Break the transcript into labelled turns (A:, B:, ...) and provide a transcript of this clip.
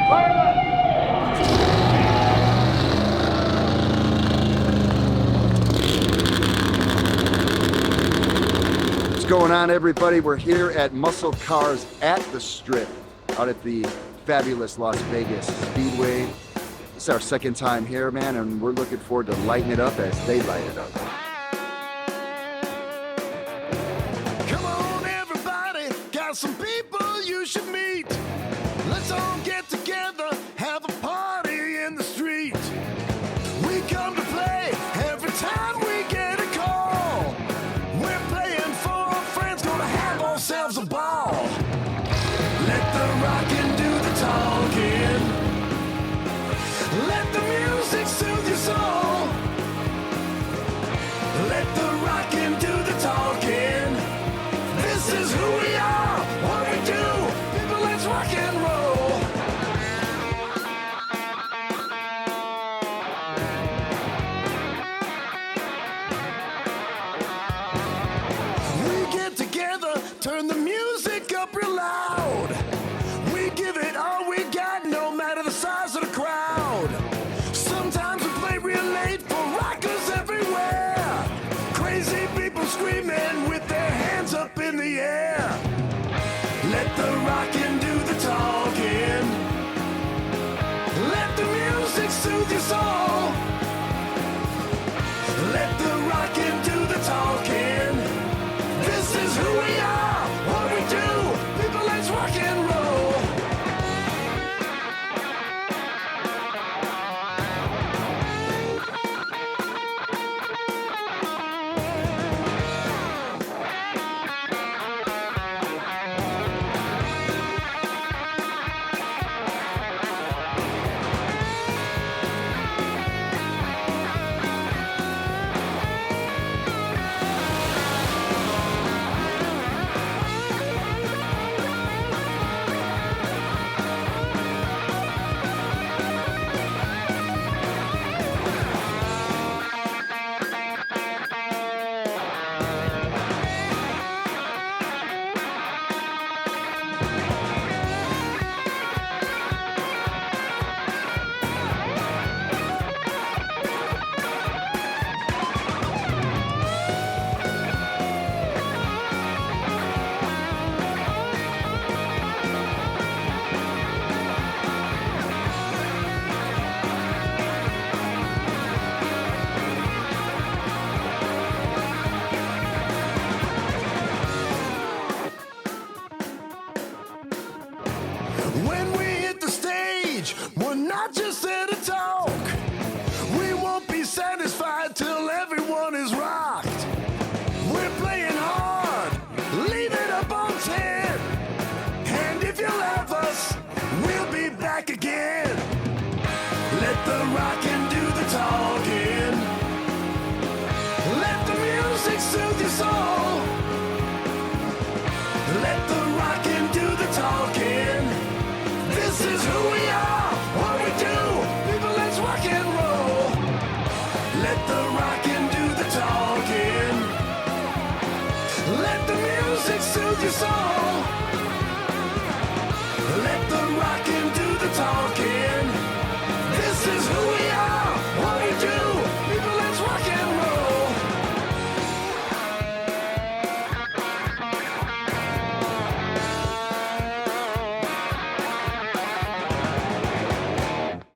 A: What's going on, everybody? We're here at Muscle Cars at the Strip, out at the fabulous Las Vegas Speedway. This is our second time here, man, and we're looking forward to lighting it up as they light it up.
B: Come on, everybody, got some people you should meet. Let's all get together, have a party in the street. We come to play every time we get a call. We're playing for our friends, gonna have ourselves a ball. Let the rockin' do the talking. Let the music soothe your soul. Let the rockin' do the talking. This is who we are, what we do. People, let's rock and roll. We get together, turn the music up real loud. We give it all we got, no matter the size of the crowd. Sometimes we play real late for rockers everywhere. Crazy people screaming with their hands up in the air. Let the rockin' do the talking. Let the music soothe your soul. Let the rockin' do the talking. This is who we are, what we do. People, let's rock and roll. When we hit the stage, we're not just there to talk. We won't be satisfied till everyone is rocked. We're playing hard, leave it up on 10. And if you'll have us, we'll be back again. Let the rockin' do the talking. Let the music soothe your soul. Let the rockin' do the talking. This is who we are.